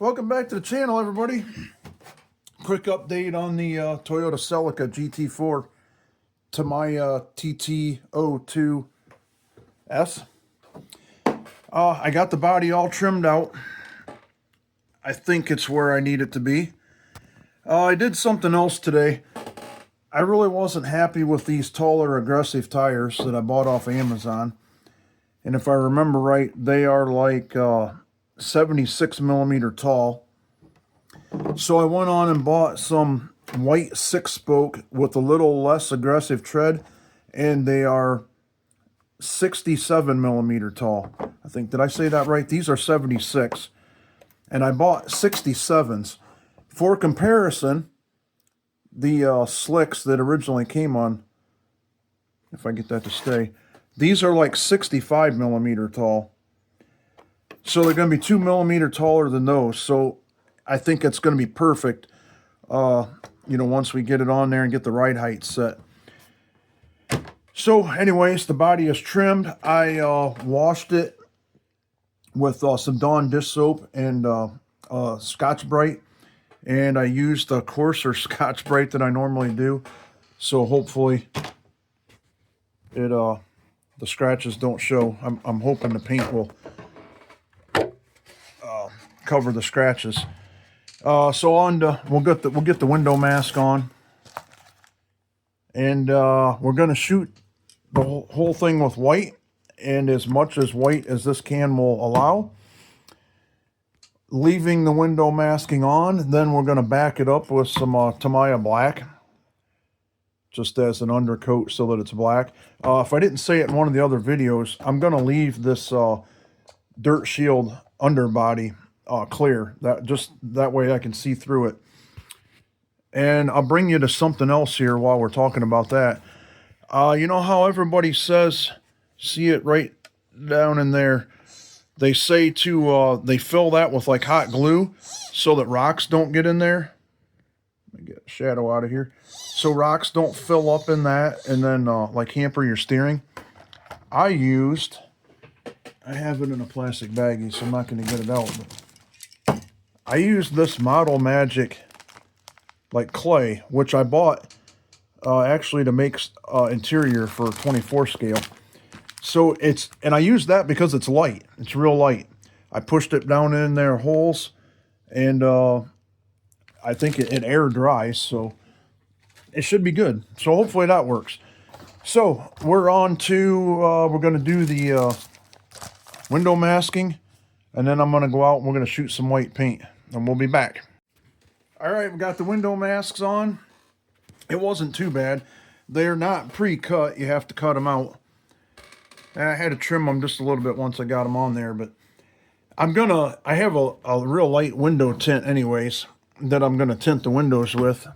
Welcome back to the channel, everybody. Quick update on the Toyota Celica GT4 Tamiya TT-02s. I got the body all trimmed out. I think it's where I need it to be. I did something else today. I really wasn't happy with these taller aggressive tires that I bought off Amazon. And if I remember right, they are like 76 millimeter tall. So I went on and bought some white 6-spoke with a little less aggressive tread, and they are 67 millimeter tall. I think, did I say that right? These are 76, and I bought 67s. For comparison, the slicks that originally came on, if I get that to stay, these are like 65 millimeter tall. So they're going to be 2 millimeter taller than those. So I think it's going to be perfect, once we get it on there and get the ride height set. So anyways, the body is trimmed. I washed it with some Dawn dish soap and Scotch Brite. And I used a coarser Scotch Brite than I normally do. So hopefully the scratches don't show. I'm hoping the paint will cover the scratches. So we'll get the window mask on, and we're gonna shoot the whole thing with white, and as much as white as this can will allow, leaving the window masking on. Then we're gonna back it up with some Tamiya black, just as an undercoat so that it's black. If I didn't say it in one of the other videos, I'm gonna leave this dirt shield underbody clear, that way I can see through it. And I'll bring you to something else here while we're talking about that. You know how everybody says, see it right down in there, they say to they fill that with like hot glue so that rocks don't get in there. Let me get a shadow out of here, so rocks don't fill up in that and then like hamper your steering. I have it in a plastic baggie, so I'm not going to get it out, but I used this Model Magic like clay, which I bought actually to make interior for 24 scale. So and I used that because it's light. It's real light. I pushed it down in their holes, and I think it air dries, so it should be good. So hopefully that works. So we're on to, we're going to do the window masking, and then I'm going to go out and we're going to shoot some white paint, and we'll be back. All right, we got the window masks on. It wasn't too bad. They're not pre-cut. You have to cut them out. I had to trim them just a little bit once I got them on there, but I have a real light window tint anyways that I'm going to tint the windows with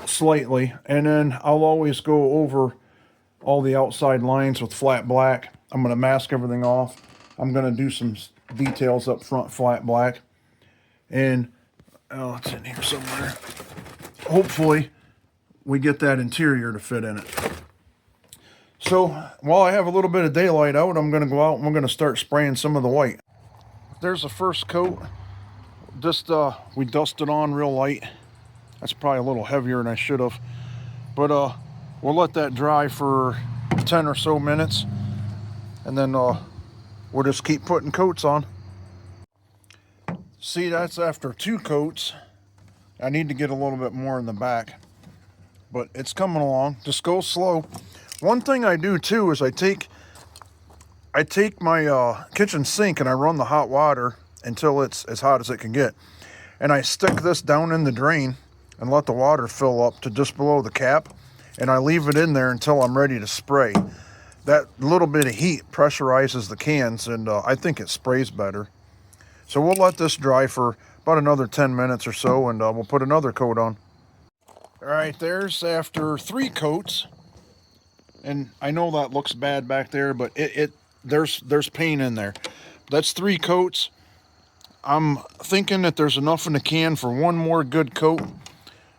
slightly, and then I'll always go over all the outside lines with flat black. I'm going to mask everything off. I'm going to do some details up front, flat black. And it's in here somewhere. Hopefully we get that interior to fit in it. So while I have a little bit of daylight out, I'm going to go out and we're going to start spraying some of the white. There's the first coat. Just we dusted on real light. That's probably a little heavier than I should have. But we'll let that dry for 10 or so minutes. And then we'll just keep putting coats on. See, that's after 2 coats. I need to get a little bit more in the back, but it's coming along. Just go slow. One thing I do too is I take my kitchen sink and I run the hot water until it's as hot as it can get, and I stick this down in the drain and let the water fill up to just below the cap, and I leave it in there until I'm ready to spray. That little bit of heat pressurizes the cans, and I think it sprays better. So we'll let this dry for about another 10 minutes or so, and we'll put another coat on. All right, there's after 3 coats. And I know that looks bad back there, but there's paint in there. That's 3 coats. I'm thinking that there's enough in the can for 1 more good coat.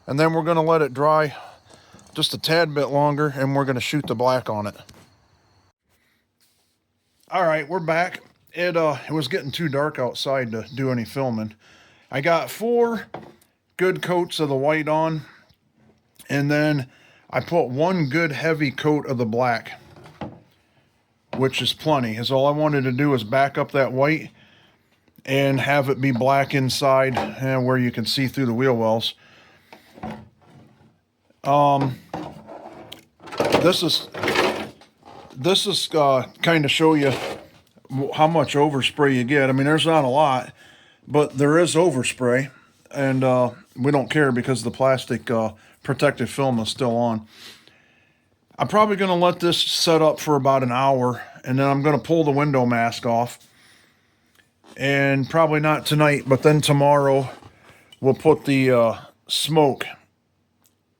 And then we're going to let it dry just a tad bit longer, and we're going to shoot the black on it. All right, we're back. It was getting too dark outside to do any filming. I got 4 good coats of the white on, and then I put 1 good heavy coat of the black, which is plenty. Is all I wanted to do is back up that white and have it be black inside, where you can see through the wheel wells. This is kind of show you how much overspray you get. I mean, there's not a lot, but there is overspray, and we don't care because the plastic protective film is still on. I'm probably going to let this set up for about an hour, and then I'm going to pull the window mask off. And probably not tonight, but then tomorrow we'll put the smoke,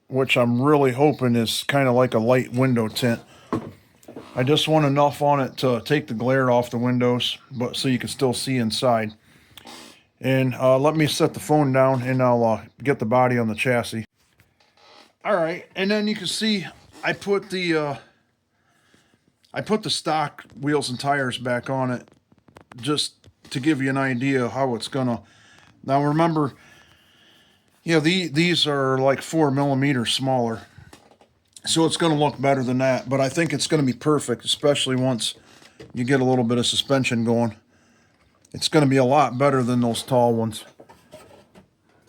which I'm really hoping is kind of like a light window tint. I just want enough on it to take the glare off the windows, but so you can still see inside. And let me set the phone down, and I'll get the body on the chassis. All right, and then you can see I put the stock wheels and tires back on it, just to give you an idea of how it's gonna. Now remember, you know, these are like 4 millimeters smaller, so it's gonna look better than that. But I think it's gonna be perfect, especially once you get a little bit of suspension going. It's gonna be a lot better than those tall ones,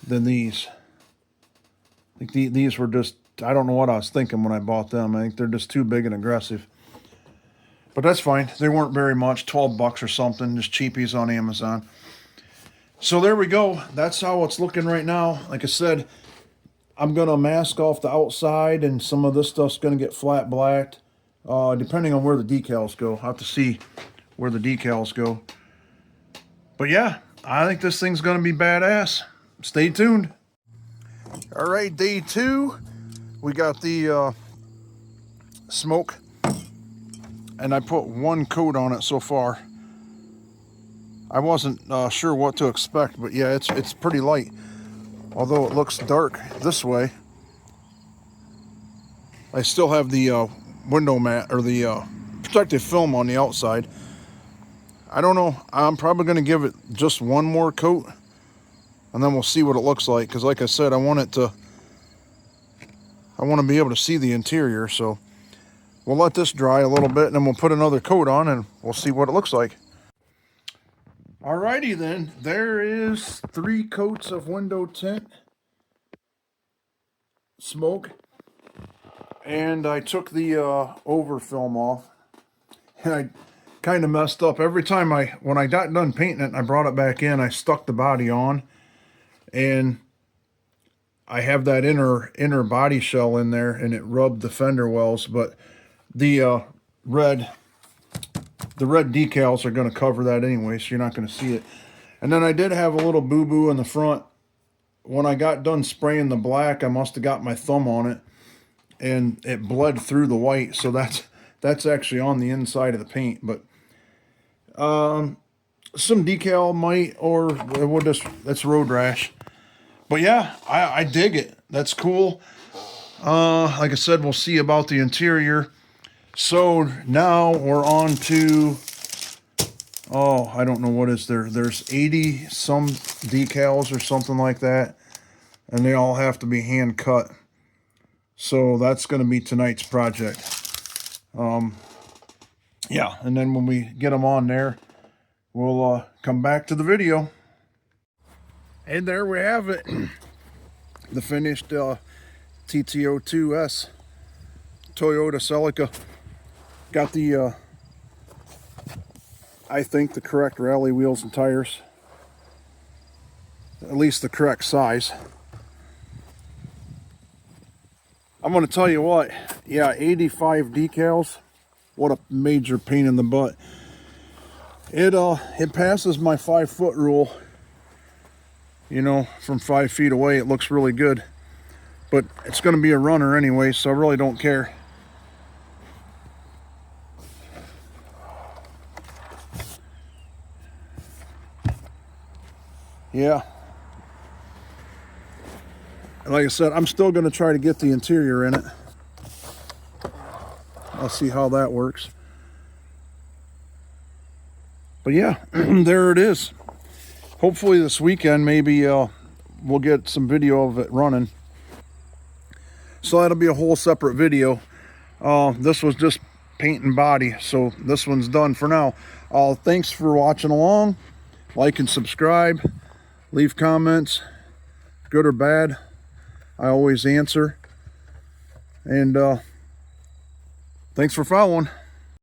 than these. I think these were just, I don't know what I was thinking when I bought them. I think they're just too big and aggressive. But that's fine. They weren't very much, 12 bucks or something, just cheapies on Amazon. So there we go. That's how it's looking right now. Like I said, I'm going to mask off the outside, and some of this stuff's going to get flat blacked, depending on where the decals go. I'll have to see where the decals go. But yeah, I think this thing's going to be badass. Stay tuned. All right, day 2. We got the smoke. And I put 1 coat on it so far. I wasn't sure what to expect, but yeah, it's pretty light. Although it looks dark this way, I still have the window mat, or the protective film on the outside. I don't know. I'm probably going to give it just 1 more coat, and then we'll see what it looks like. Because like I said, I want to be able to see the interior, so we'll let this dry a little bit, and then we'll put another coat on, and we'll see what it looks like. Alrighty then, there is 3 coats of window tint smoke, and I took the over film off, and I kind of messed up. Every time when I got done painting it and I brought it back in, I stuck the body on, and I have that inner body shell in there, and it rubbed the fender wells, but the red decals are going to cover that anyway, so you're not going to see it. And then I did have a little boo-boo in the front. When I got done spraying the black, I must have got my thumb on it, and it bled through the white, so that's actually on the inside of the paint. But some decal might, or we'll just, that's road rash. But yeah, I dig it. That's cool. Like I said, we'll see about the interior. So now we're on to, I don't know what is there. There's 80 some decals or something like that, and they all have to be hand cut. So that's going to be tonight's project. Yeah, and then when we get them on there, we'll come back to the video. And there we have it. The finished TT-02s Toyota Celica. Got the, I think, the correct rally wheels and tires. At least the correct size. I'm going to tell you what, yeah, 85 decals. What a major pain in the butt. It passes my 5-foot rule. You know, from 5 feet away, it looks really good. But it's going to be a runner anyway, so I really don't care. Yeah. Like I said, I'm still going to try to get the interior in it. I'll see how that works. But yeah, there it is. hopefully this weekend, maybe we'll get some video of it running. So that'll be a whole separate video. This was just paint and body, so this one's done for now. Thanks for watching along. Like and subscribe. Leave comments, good or bad. I always answer. And thanks for following.